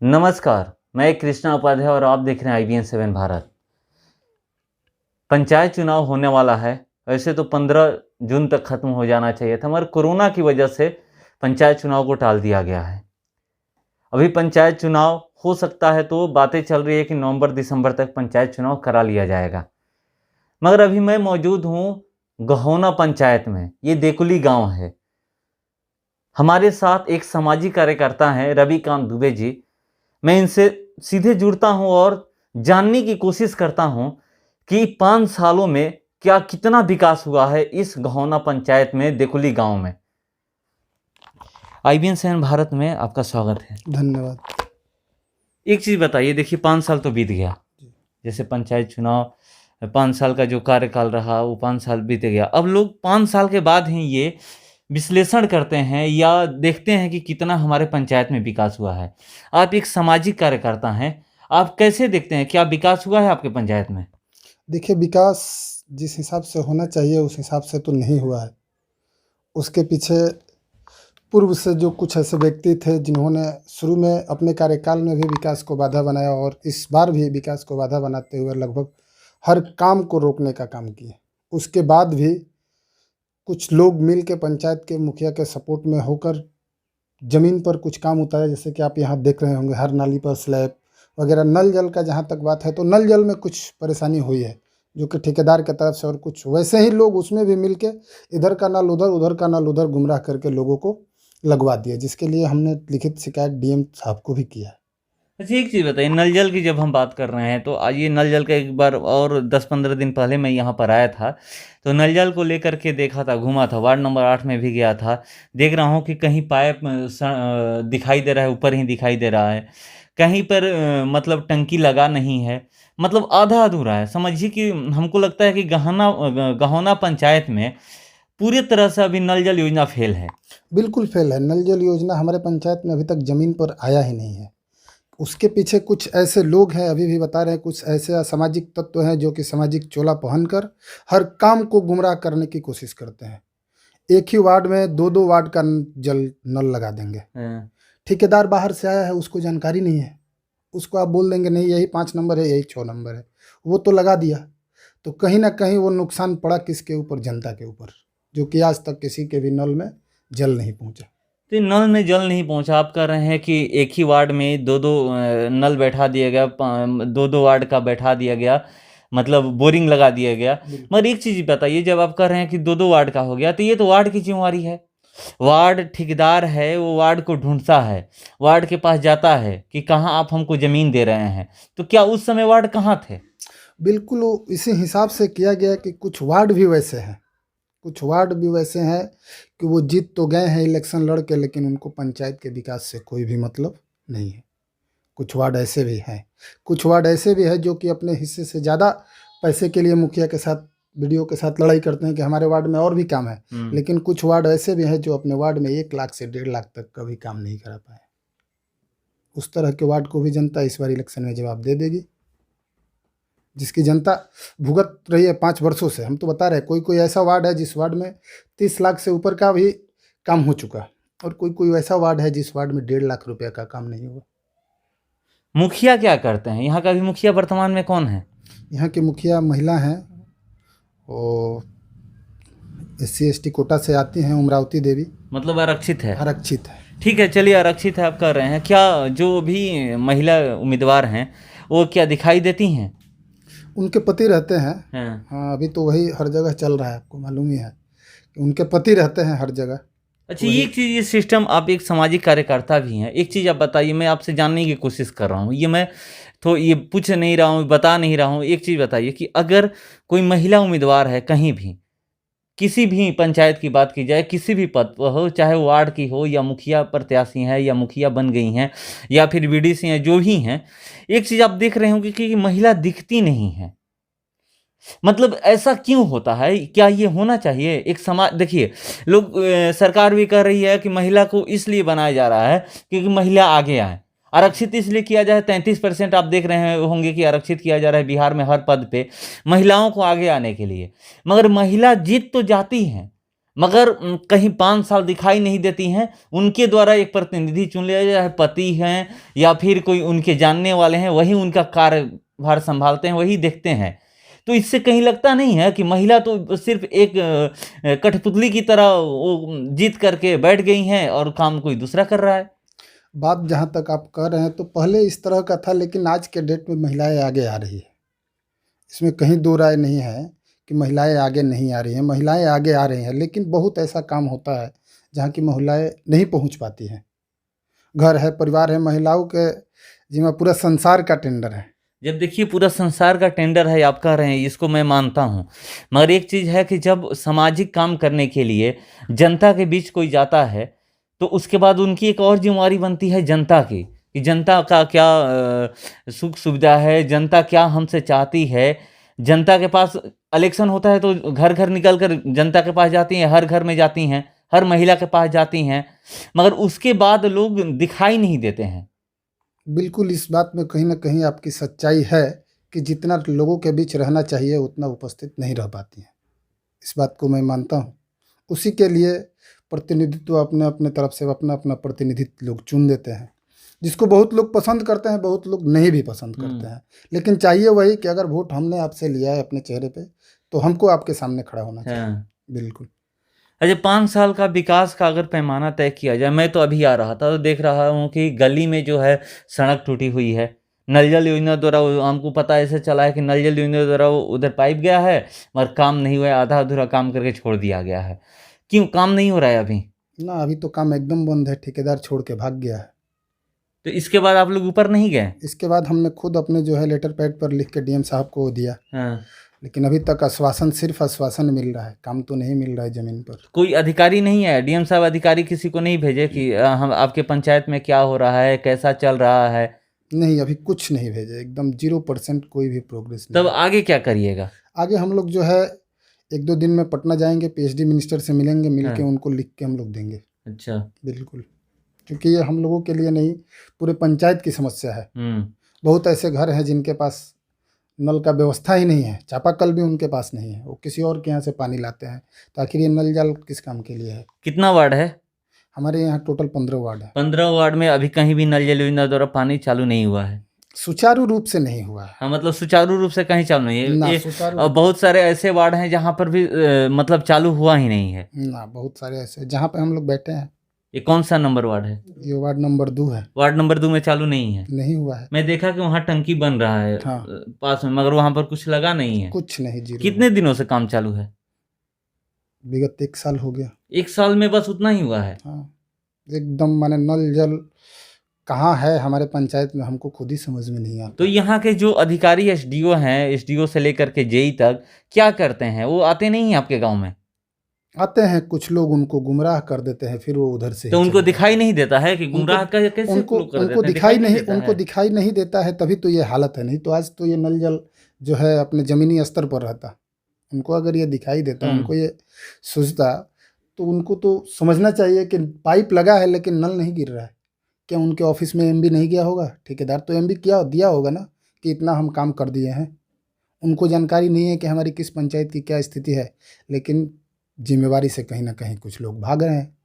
नमस्कार, मैं कृष्णा उपाध्याय और आप देख रहे हैं IBN7 भारत। पंचायत चुनाव होने वाला है। वैसे तो 15 जून तक खत्म हो जाना चाहिए था, मगर कोरोना की वजह से पंचायत चुनाव को टाल दिया गया है। अभी पंचायत चुनाव हो सकता है, तो बातें चल रही है कि नवंबर दिसंबर तक पंचायत चुनाव करा लिया जाएगा। मगर अभी मैं मौजूद हूँ गहौना पंचायत में। ये देकुली गांव है। हमारे साथ एक सामाजिक कार्यकर्ता हैं रविकांत दुबे जी। मैं इनसे सीधे जुड़ता हूं और जानने की कोशिश करता हूं कि 5 सालों में क्या कितना विकास हुआ है इस गहौना पंचायत में देकुली गांव में। IBN7 भारत में आपका स्वागत है। धन्यवाद। एक चीज़ बताइए, देखिए 5 साल तो बीत गया। जैसे पंचायत चुनाव 5 साल का जो कार्यकाल रहा वो 5 साल बीत गया। अब लोग 5 साल के बाद ही ये विश्लेषण करते हैं या देखते हैं कि कितना हमारे पंचायत में विकास हुआ है। आप एक सामाजिक कार्यकर्ता हैं, आप कैसे देखते हैं, क्या विकास हुआ है आपके पंचायत में? देखिए, विकास जिस हिसाब से होना चाहिए उस हिसाब से तो नहीं हुआ है। उसके पीछे पूर्व से जो कुछ ऐसे व्यक्ति थे जिन्होंने शुरू में अपने कार्यकाल में भी विकास को बाधा बनाया और इस बार भी विकास को बाधा बनाते हुए लगभग हर काम को रोकने का काम किए। उसके बाद भी कुछ लोग मिल के पंचायत के मुखिया के सपोर्ट में होकर ज़मीन पर कुछ काम उतारे, जैसे कि आप यहाँ देख रहे होंगे हर नाली पर स्लैब वगैरह। नल जल का जहाँ तक बात है तो नल जल में कुछ परेशानी हुई है जो कि ठेकेदार की तरफ से, और कुछ वैसे ही लोग उसमें भी मिल के इधर का नल उधर, उधर का नल उधर गुमराह करके लोगों को लगवा दिया, जिसके लिए हमने लिखित शिकायत DM साहब को भी किया है। अच्छा, एक चीज़ बताइए, नल जल की जब हम बात कर रहे हैं तो आज ये नल जल का एक बार और 10-15 दिन पहले मैं यहाँ पर आया था, तो नल जल को लेकर के देखा था, घूमा था, वार्ड नंबर 8 में भी गया था। देख रहा हूँ कि कहीं पाइप दिखाई दे रहा है, ऊपर ही दिखाई दे रहा है, कहीं पर मतलब टंकी लगा नहीं है, मतलब आधा अधूरा है। समझिए कि हमको लगता है कि गहौना पंचायत में पूरी तरह से अभी नल जल योजना फेल है। बिल्कुल फेल है। नल जल योजना हमारे पंचायत में अभी तक ज़मीन पर आया ही नहीं है। उसके पीछे कुछ ऐसे लोग हैं, अभी भी बता रहे हैं, कुछ ऐसे असामाजिक तत्व हैं जो कि सामाजिक चोला पहनकर हर काम को गुमराह करने की कोशिश करते हैं। एक ही वार्ड में 2-2 वार्ड का जल नल लगा देंगे। ठेकेदार बाहर से आया है, उसको जानकारी नहीं है, उसको आप बोल देंगे नहीं यही 5 नंबर है, यही 6 नंबर है, वो तो लगा दिया। तो कहीं ना कहीं वो नुकसान पड़ा किसके ऊपर? जनता के ऊपर, जो कि आज तक किसी के भी नल में जल नहीं पहुंचा। तो नल में जल नहीं पहुंचा, आप कह रहे हैं कि एक ही वार्ड में 2-2 नल बैठा दिया गया, 2-2 वार्ड का बैठा दिया गया, मतलब बोरिंग लगा दिया गया। मगर एक चीज़ बताइए, जब आप कह रहे हैं कि 2-2 वार्ड का हो गया, तो ये तो वार्ड की जिम्मेवारी है। वार्ड ठेकेदार है, वो वार्ड को ढूंढता है, वार्ड के पास जाता है कि कहाँ आप हमको ज़मीन दे रहे हैं। तो क्या उस समय वार्ड कहाँ थे? बिल्कुल वो इसी हिसाब से किया गया कि कुछ वार्ड भी वैसे हैं, कुछ वार्ड भी वैसे हैं कि वो जीत तो गए हैं इलेक्शन लड़ के, लेकिन उनको पंचायत के विकास से कोई भी मतलब नहीं है। कुछ वार्ड ऐसे भी हैं, कुछ वार्ड ऐसे भी हैं जो कि अपने हिस्से से ज़्यादा पैसे के लिए मुखिया के साथ, BDO के साथ लड़ाई करते हैं कि हमारे वार्ड में और भी काम है। लेकिन कुछ वार्ड ऐसे भी हैं जो अपने वार्ड में 1 लाख से 1.5 लाख तक का भी काम नहीं करा पाए। उस तरह के वार्ड को भी जनता इस बार इलेक्शन में जवाब दे देगी, जिसकी जनता भुगत रही है 5 वर्षों से। हम तो बता रहे हैं, कोई कोई ऐसा वार्ड है जिस वार्ड में 30 लाख से ऊपर का भी काम हो चुका, और कोई कोई ऐसा वार्ड है जिस वार्ड में 1.5 लाख रुपये का काम नहीं हुआ। मुखिया क्या करते हैं? यहाँ का भी मुखिया वर्तमान में कौन है? यहाँ की मुखिया महिला हैं, वो SC/ST कोटा से आती हैं, उमरावती देवी। मतलब आरक्षित है? आरक्षित है। ठीक है, चलिए, आरक्षित है आप कर रहे हैं। क्या जो भी महिला उम्मीदवार हैं वो क्या दिखाई देती हैं? उनके पति रहते हैं। हाँ। हाँ, अभी तो वही हर जगह चल रहा है, आपको मालूम ही है कि उनके पति रहते हैं हर जगह। अच्छा, ये एक चीज़, ये सिस्टम, आप एक सामाजिक कार्यकर्ता भी हैं, एक चीज़ आप बताइए, मैं आपसे जानने की कोशिश कर रहा हूँ, ये मैं तो ये पूछ नहीं रहा हूँ, बता नहीं रहा हूँ। एक चीज़ बताइए कि अगर कोई महिला उम्मीदवार है कहीं भी, किसी भी पंचायत की बात की जाए, किसी भी पद पर हो, चाहे वार्ड की हो या मुखिया प्रत्याशी हैं या मुखिया बन गई हैं या फिर BDC हैं, जो भी हैं, एक चीज़ आप देख रहे होंगे कि महिला दिखती नहीं है। मतलब ऐसा क्यों होता है? क्या ये होना चाहिए? एक समाज, देखिए, लोग सरकार भी कह रही है कि महिला को इसलिए बनाया जा रहा है क्योंकि महिला आगे आए। आरक्षित इसलिए किया जाए, 33% आप देख रहे होंगे कि आरक्षित किया जा रहा है बिहार में हर पद पे महिलाओं को आगे आने के लिए। मगर महिला जीत तो जाती हैं, मगर कहीं 5 साल दिखाई नहीं देती हैं। उनके द्वारा एक प्रतिनिधि चुन लिया जाए, चाहे पति हैं या फिर कोई उनके जानने वाले हैं, वही उनका कार्यभार संभालते हैं, वही देखते हैं। तो इससे कहीं लगता नहीं है कि महिला तो सिर्फ एक कठपुतली की तरह वो जीत करके बैठ गई हैं और काम कोई दूसरा कर रहा है? बात जहाँ तक आप कह रहे हैं तो पहले इस तरह का था, लेकिन आज के डेट में महिलाएं आगे आ रही है। इसमें कहीं दो राय नहीं है कि महिलाएं आगे नहीं आ रही हैं। महिलाएं आगे आ रही हैं, लेकिन बहुत ऐसा काम होता है जहाँ की महिलाएं नहीं पहुँच पाती हैं। घर है, परिवार है, महिलाओं के जिम्मे पूरा संसार का टेंडर है। जब देखिए पूरा संसार का टेंडर है, आप कह रहे हैं, इसको मैं मानता हूँ। मगर एक चीज़ है कि जब सामाजिक काम करने के लिए जनता के बीच कोई जाता है, तो उसके बाद उनकी एक और जिम्मेदारी बनती है जनता की, कि जनता का क्या सुख सुविधा है, जनता क्या हमसे चाहती है। जनता के पास इलेक्शन होता है तो घर घर निकल कर जनता के पास जाती हैं, हर घर में जाती हैं, हर महिला के पास जाती हैं, मगर उसके बाद लोग दिखाई नहीं देते हैं। बिल्कुल, इस बात में कहीं न कहीं आपकी सच्चाई है कि जितना लोगों के बीच रहना चाहिए उतना उपस्थित नहीं रह पाती हैं। इस बात को मैं मानता हूँ। उसी के लिए प्रतिनिधित्व अपने-अपने तरफ से अपना-अपना प्रतिनिधित्व लोग चुन देते हैं, जिसको बहुत लोग पसंद करते हैं, बहुत लोग नहीं भी पसंद करते हैं। लेकिन चाहिए वही कि अगर वोट हमने आपसे लिया है अपने चेहरे पे, तो हमको आपके सामने खड़ा होना चाहिए। हाँ। बिल्कुल। अच्छा, 5 साल का विकास का अगर पैमाना तय किया जाए, मैं तो अभी आ रहा था तो देख रहा हूँ कि गली में जो है सड़क टूटी हुई है। नल जल योजना द्वारा वो हमको पता ऐसे चला है कि नल जल योजना द्वारा वो उधर पाइप गया है, मगर काम नहीं हुआ है, आधा-अधूरा काम करके छोड़ दिया गया है। क्यों काम नहीं हो रहा है अभी? ना, अभी तो काम एकदम बंद है, ठेकेदार छोड़ के भाग गया है। तो इसके बाद आप लोग ऊपर नहीं गए? इसके बाद हमने खुद अपने जो है लेटर पैड पर लिख के डीएम साहब को दिया, हाँ। लेकिन अभी तक आश्वासन, सिर्फ आश्वासन मिल रहा है, काम तो नहीं मिल रहा है ज़मीन पर। कोई अधिकारी नहीं आया? डीएम साहब अधिकारी किसी को नहीं भेजे कि हम आपके पंचायत में क्या हो रहा है, कैसा चल रहा है? नहीं, अभी कुछ नहीं भेजे, एकदम 0% कोई भी प्रोग्रेस तब नहीं। आगे क्या करिएगा? आगे हम लोग जो है 1-2 दिन में पटना जाएंगे, पीएचडी मिनिस्टर से मिलेंगे, मिल के हाँ। उनको लिख के हम लोग देंगे। अच्छा। बिल्कुल, क्योंकि ये हम लोगों के लिए नहीं, पूरे पंचायत की समस्या है। हुँ। बहुत ऐसे घर हैं जिनके पास नल का व्यवस्था ही नहीं है, चापाकल भी उनके पास नहीं है, वो किसी और के यहाँ से पानी लाते हैं। तो आखिर ये नल जल किस काम के लिए है? कितना वार्ड है? हमारे यहाँ टोटल 15 वार्ड है। 15 वार्ड में अभी कहीं भी नल जल योजना द्वारा पानी चालू नहीं हुआ है। सुचारू रूप से नहीं हुआ है। हाँ, मतलब सुचारू रूप से कहीं चालू नहीं है। ना, ये सुचारू बहुत सारे ऐसे वार्ड हैं जहाँ पर भी मतलब चालू हुआ ही नहीं है। ना, बहुत सारे ऐसे जहाँ पे हम लोग बैठे हैं। ये कौन सा नंबर वार्ड है? ये वार्ड नंबर 2 है, वार्ड नंबर 2 में चालू नहीं है। नहीं हुआ है। मैं देखा कि वहाँ टंकी बन रहा है हाँ। पास में, मगर वहाँ पर कुछ लगा नहीं है। कुछ नहीं, जीरो। कितने दिनों से काम चालू है? विगत 1 साल हो गया। 1 साल में बस उतना ही हुआ है? हाँ, एकदम माने नल जल कहाँ है हमारे पंचायत में, हमको खुद ही समझ में नहीं आता। तो यहाँ के जो अधिकारी एसडीओ हैं, एसडीओ से लेकर के जेई तक क्या करते हैं? वो आते नहीं हैं आपके गाँव में? आते हैं कुछ लोग, उनको गुमराह कर देते हैं, फिर वो उधर से तो ही उनको चले दिखाई नहीं देता है कि गुमराह कैसे उनको लोग कर उनको देते हैं? दिखाई नहीं, देता उनको है। दिखाई नहीं देता है, तभी तो ये हालत है। नहीं तो आज तो ये नल जल जो है अपने ज़मीनी स्तर पर रहता। उनको अगर ये दिखाई देता, उनको ये सूझता, तो उनको तो समझना चाहिए कि पाइप लगा है लेकिन नल नहीं गिर रहा है। क्या उनके ऑफिस में एमबी नहीं गया होगा? ठेकेदार तो एमबी किया दिया होगा ना कि इतना हम काम कर दिए हैं। उनको जानकारी नहीं है कि हमारी किस पंचायत की क्या स्थिति है, लेकिन जिम्मेवारी से कहीं ना कहीं कुछ लोग भाग रहे हैं।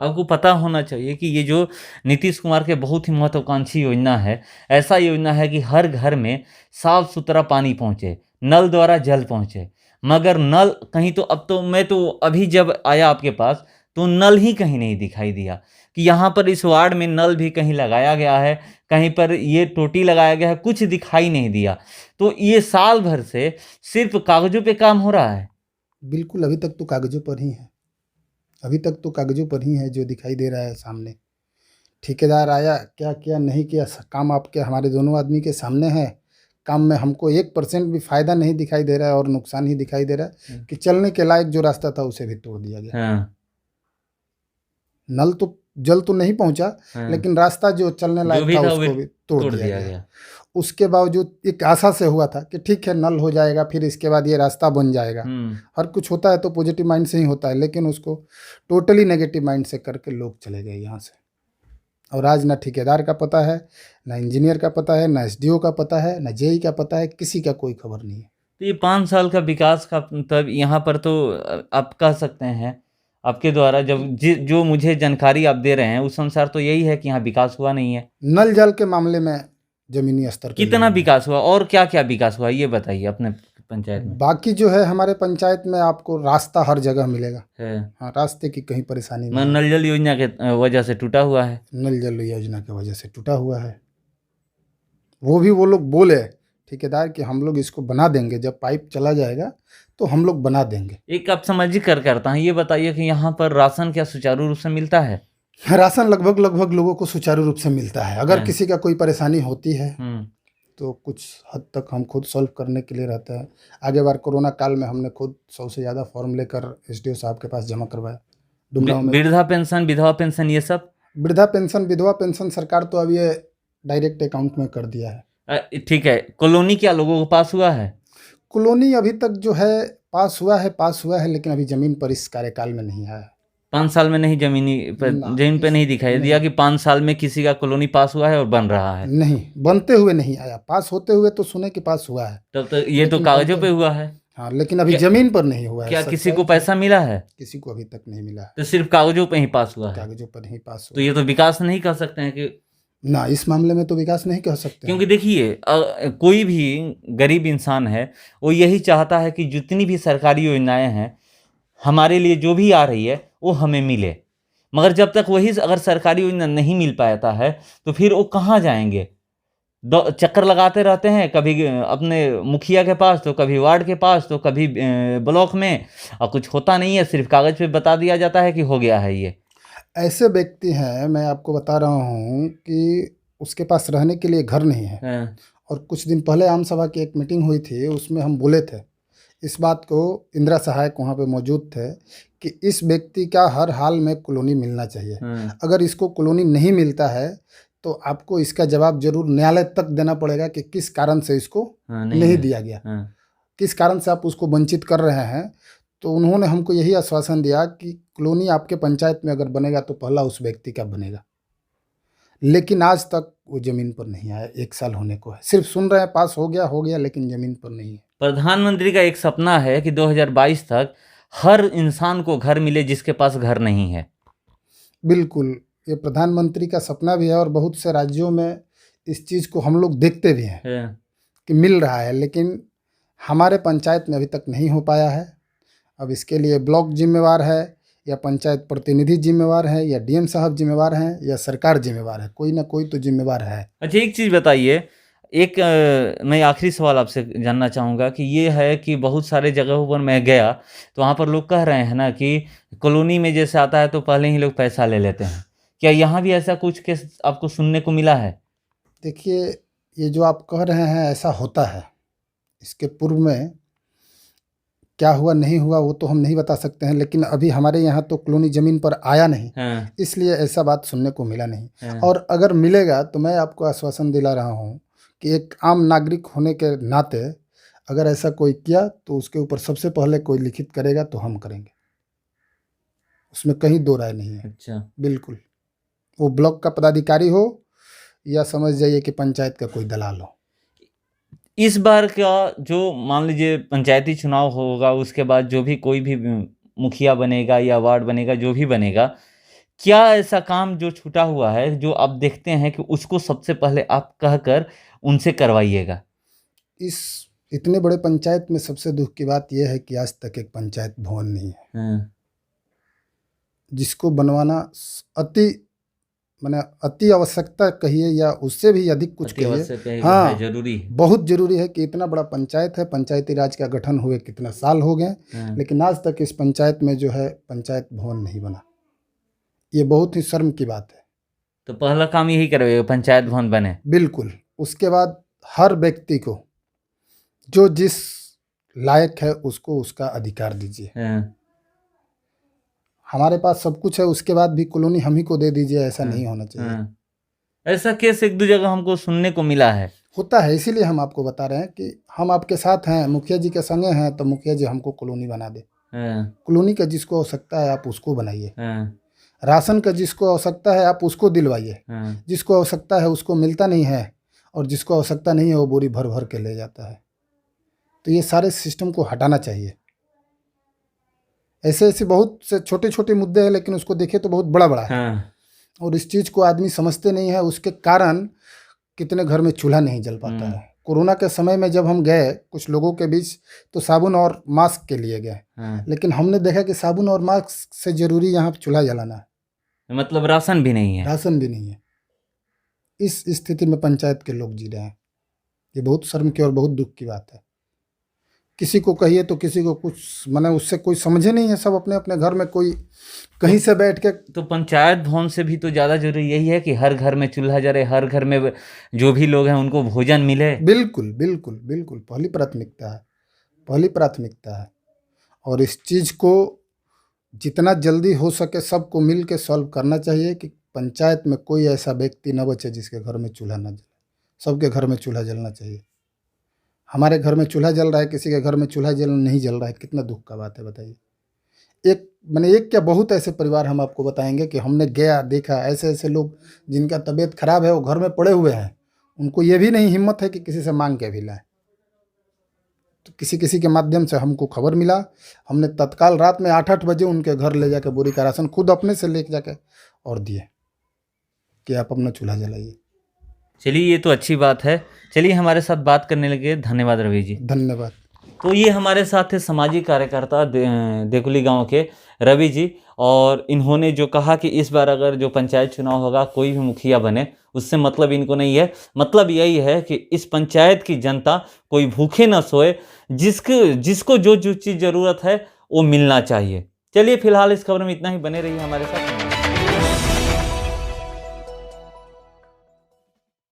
आपको पता होना चाहिए कि ये जो नीतीश कुमार के बहुत ही महत्वाकांक्षी योजना है, ऐसा योजना है कि हर घर में साफ सुथरा पानी पहुँचे, नल द्वारा जल पहुँचे। मगर नल कहीं तो, अब तो मैं तो अभी जब आया आपके पास तो नल ही कहीं नहीं दिखाई दिया कि यहाँ पर इस वार्ड में नल भी कहीं लगाया गया है, कहीं पर ये टोटी लगाया गया है, कुछ दिखाई नहीं दिया। तो ये साल भर से सिर्फ कागजों पे काम हो रहा है। बिल्कुल, अभी तक तो कागजों पर ही है, अभी तक तो कागजों पर ही है जो दिखाई दे रहा है सामने। ठेकेदार आया, क्या किया नहीं किया, काम आपके हमारे दोनों आदमी के सामने है। काम में हमको 1% भी फ़ायदा नहीं दिखाई दे रहा है और नुकसान ही दिखाई दे रहा है कि चलने के लायक जो रास्ता था उसे भी तोड़ दिया गया। हाँ। नल तो जल तो नहीं पहुंचा, हाँ। लेकिन रास्ता जो चलने जो लायक भी था था उसको वो भी तोड़ तोड़ दिया दिया गया। गया। उसके बावजूद एक आशा से हुआ था कि ठीक है नल हो जाएगा, फिर इसके बाद ये रास्ता बन जाएगा। हर कुछ होता है तो पॉजिटिव माइंड से ही होता है, लेकिन उसको टोटली नेगेटिव माइंड से करके लोग चले गए यहाँ से। और आज ना ठेकेदार का पता है, ना इंजीनियर का पता है, ना एसडीओ का पता है, ना जेई का पता है, किसी का कोई खबर नहीं है। तो ये 5 साल का विकास का तब यहाँ पर तो आप कह सकते हैं आपके द्वारा जो मुझे जानकारी आप दे रहे हैं उस अनुसार तो यही है कि यहाँ विकास हुआ नहीं है। नल जल के मामले में जमीनी स्तर पे कितना नहीं है। विकास हुआ और क्या क्या विकास हुआ ये बताइए अपने पंचायत में। बाकी जो है हमारे पंचायत में आपको रास्ता हर जगह मिलेगा। है हाँ, रास्ते की कहीं परेशानी मैं नहीं है। नल जल योजना के वजह से टूटा हुआ है। नल जल योजना की वजह से टूटा हुआ है। वो भी वो लोग बोले ठेकेदार कि हम लोग इसको बना देंगे, जब पाइप चला जाएगा तो हम लोग बना देंगे। एक आप सामाजिक कार्यकर्ता हैं, ये बताइए कि यहाँ पर राशन क्या सुचारू रूप से मिलता है? राशन लगभग लोगों को सुचारू रूप से मिलता है। अगर हाँ। किसी का कोई परेशानी होती है हम्म। तो कुछ हद तक हम खुद सॉल्व करने के लिए रहता है। आगे बार कोरोना काल में हमने खुद 100 से ज़्यादा फॉर्म लेकर एसडीओ साहब के पास जमा करवाया डुमरांव में। वृद्धा पेंशन, विधवा पेंशन, ये सब? वृद्धा पेंशन, विधवा पेंशन सरकार तो अब ये डायरेक्ट अकाउंट में कर दिया है। ठीक है। कॉलोनी क्या लोगों को पास हुआ है? कॉलोनी अभी तक जो है पास हुआ है लेकिन अभी ज़मीन पर इस कार्यकाल में नहीं आया। 5 साल में नहीं, जमीन पे नहीं दिखाई दिया कि 5 साल में किसी का कॉलोनी पास हुआ है और बन रहा है। नहीं, बनते हुए नहीं आया। पास होते हुए तो सुने कि पास हुआ है। तब तो ये तो कागजों पे हुआ है। हाँ, लेकिन अभी जमीन पर नहीं हुआ है। क्या किसी को पैसा मिला है? किसी को अभी तक नहीं मिला है। तो सिर्फ कागजों पे ही पास हुआ है। कागजों पर नहीं पास तो हुआ। ये तो विकास नहीं कह सकते हैं कि ना, इस मामले में तो विकास नहीं कह सकते। क्योंकि देखिए कोई भी गरीब इंसान है वो यही चाहता है कि जितनी भी सरकारी योजनाएं हैं हमारे लिए जो भी आ रही है वो हमें मिले, मगर जब तक वही अगर सरकारी योजना नहीं मिल पाता है तो फिर वो कहाँ जाएंगे? चक्कर लगाते रहते हैं, कभी अपने मुखिया के पास तो कभी वार्ड के पास तो कभी ब्लॉक में, और कुछ होता नहीं है, सिर्फ कागज़ पे बता दिया जाता है कि हो गया है। ये ऐसे व्यक्ति हैं, मैं आपको बता रहा हूँ कि उसके पास रहने के लिए घर नहीं है। हाँ। और कुछ दिन पहले आम सभा की एक मीटिंग हुई थी, उसमें हम बोले थे इस बात को, इंदिरा सहायक वहाँ पे मौजूद थे, कि इस व्यक्ति का हर हाल में कॉलोनी मिलना चाहिए। हाँ। अगर इसको कॉलोनी नहीं मिलता है तो आपको इसका जवाब जरूर न्यायालय तक देना पड़ेगा कि किस कारण से इसको नहीं दिया गया। किस कारण से आप उसको वंचित कर रहे हैं। तो उन्होंने हमको यही आश्वासन दिया कि कॉलोनी आपके पंचायत में अगर बनेगा तो पहला उस व्यक्ति का बनेगा। लेकिन आज तक वो ज़मीन पर नहीं आया। 1 साल होने को है, सिर्फ सुन रहे हैं पास हो गया लेकिन ज़मीन पर नहीं है। प्रधानमंत्री का एक सपना है कि 2022 तक हर इंसान को घर मिले जिसके पास घर नहीं है। बिल्कुल, ये प्रधानमंत्री का सपना भी है और बहुत से राज्यों में इस चीज़ को हम लोग देखते भी हैं कि मिल रहा है, लेकिन हमारे पंचायत में अभी तक नहीं हो पाया है। अब इसके लिए ब्लॉक जिम्मेवार है या पंचायत प्रतिनिधि जिम्मेवार है या डीएम साहब जिम्मेवार हैं या सरकार जिम्मेवार है, कोई ना कोई तो जिम्मेवार है। अच्छा, एक चीज़ बताइए, एक मैं आखिरी सवाल आपसे जानना चाहूँगा कि ये है कि बहुत सारे जगहों पर मैं गया तो वहाँ पर लोग कह रहे हैं ना कि कॉलोनी में जैसे आता है तो पहले ही लोग पैसा ले लेते हैं। क्या यहाँ भी ऐसा कुछ केस आपको सुनने को मिला है? देखिए, ये जो आप कह रहे हैं ऐसा होता है। इसके पूर्व में क्या हुआ नहीं हुआ वो तो हम नहीं बता सकते हैं, लेकिन अभी हमारे यहाँ तो कॉलोनी ज़मीन पर आया नहीं। हाँ। इसलिए ऐसा बात सुनने को मिला नहीं। हाँ। और अगर मिलेगा तो मैं आपको आश्वासन दिला रहा हूँ कि एक आम नागरिक होने के नाते अगर ऐसा कोई किया तो उसके ऊपर सबसे पहले कोई लिखित करेगा तो हम करेंगे, उसमें कहीं दो राय नहीं है। अच्छा। बिल्कुल, वो ब्लॉक का पदाधिकारी हो या समझ जाइए कि पंचायत का कोई दलाल हो। इस बार का जो मान लीजिए पंचायती चुनाव होगा उसके बाद जो भी कोई भी मुखिया बनेगा या वार्ड बनेगा, जो भी बनेगा, क्या ऐसा काम जो छूटा हुआ है जो आप देखते हैं कि उसको सबसे पहले आप कहकर उनसे करवाइएगा? इस इतने बड़े पंचायत में सबसे दुख की बात यह है कि आज तक एक पंचायत भवन नहीं है। हाँ। जिसको बनवाना अति आवश्यकता कहिए या उससे भी अधिक कुछ कहिए। हाँ, जरूरी है, बहुत जरूरी है कि इतना बड़ा पंचायत है, पंचायती राज का गठन हुए कितना साल हो गए। हाँ। लेकिन आज तक इस पंचायत में जो है पंचायत भवन नहीं बना। ये बहुत ही शर्म की बात है। तो पहला काम यही करेगा, पंचायत भवन बने। बिल्कुल, उसके बाद हर व्यक्ति को जो जिस लायक है उसको उसका अधिकार दीजिए। हाँ। हमारे पास सब कुछ है, उसके बाद भी कॉलोनी हम ही को दे दीजिए, ऐसा नहीं होना चाहिए। हाँ। ऐसा केस एक दो जगह हमको सुनने को मिला है। होता है, इसीलिए हम आपको बता रहे हैं कि हम आपके साथ हैं, मुखिया जी के संगे हैं, तो मुखिया जी हमको कॉलोनी बना दे। हाँ। कॉलोनी का जिसको आवश्यकता है आप उसको बनाइए। हाँ। राशन का जिसको आवश्यकता है आप उसको दिलवाइए। हाँ। जिसको आवश्यकता है उसको मिलता नहीं है, और जिसको आवश्यकता नहीं है वो बोरी भर भर के ले जाता है। तो ये सारे सिस्टम को हटाना चाहिए। ऐसे ऐसे बहुत से छोटे छोटे मुद्दे हैं, लेकिन उसको देखे तो बहुत बड़ा बड़ा है। हाँ और इस चीज़ को आदमी समझते नहीं है, उसके कारण कितने घर में चूल्हा नहीं जल पाता है। कोरोना के समय में जब हम गए कुछ लोगों के बीच, तो साबुन और मास्क के लिए गए, हाँ, लेकिन हमने देखा कि साबुन और मास्क से जरूरी यहाँ चूल्हा जलाना है, मतलब राशन भी नहीं है। राशन भी नहीं है। इस स्थिति में पंचायत के लोग जी रहे हैं। ये बहुत शर्म की और बहुत दुख की बात है। किसी को कहिए तो किसी को कुछ माने उससे कोई समझे नहीं है, सब अपने अपने घर में कोई कहीं से बैठ के। तो पंचायत भवन से भी तो ज़्यादा जरूरी यही है कि हर घर में चूल्हा जले, हर घर में जो भी लोग हैं उनको भोजन मिले। बिल्कुल बिल्कुल बिल्कुल पहली प्राथमिकता है, पहली प्राथमिकता है। और इस चीज़ को जितना जल्दी हो सके सबको मिल के सॉल्व करना चाहिए कि पंचायत में कोई ऐसा व्यक्ति न बचे जिसके घर में चूल्हा न जले। सबके घर में चूल्हा जलना चाहिए। हमारे घर में चूल्हा जल रहा है, किसी के घर में चूल्हा जल नहीं जल रहा है, कितना दुख का बात है बताइए। एक क्या बहुत ऐसे परिवार हम आपको बताएंगे कि हमने गया देखा, ऐसे ऐसे लोग जिनका तबीयत खराब है वो घर में पड़े हुए हैं, उनको ये भी नहीं हिम्मत है कि किसी से मांग के भी लाएं। तो किसी किसी के माध्यम से हमको खबर मिला, हमने तत्काल रात में 8-8 बजे उनके घर ले जाकर बोरी का राशन खुद अपने से ले जाके और दिए कि आप अपना चूल्हा जलाइए। चलिए ये तो अच्छी बात है। चलिए हमारे साथ बात करने लगे, धन्यवाद रवि जी। धन्यवाद। तो ये हमारे साथ थे सामाजिक कार्यकर्ता देकुली गांव के रवि जी, और इन्होंने जो कहा कि इस बार अगर जो पंचायत चुनाव होगा कोई भी मुखिया बने उससे मतलब इनको नहीं है। मतलब यही है कि इस पंचायत की जनता कोई भूखे न सोए, जिसको जो जो चीज़ ज़रूरत है वो मिलना चाहिए। चलिए फिलहाल इस खबर में इतना ही, बने रहिए हमारे साथ।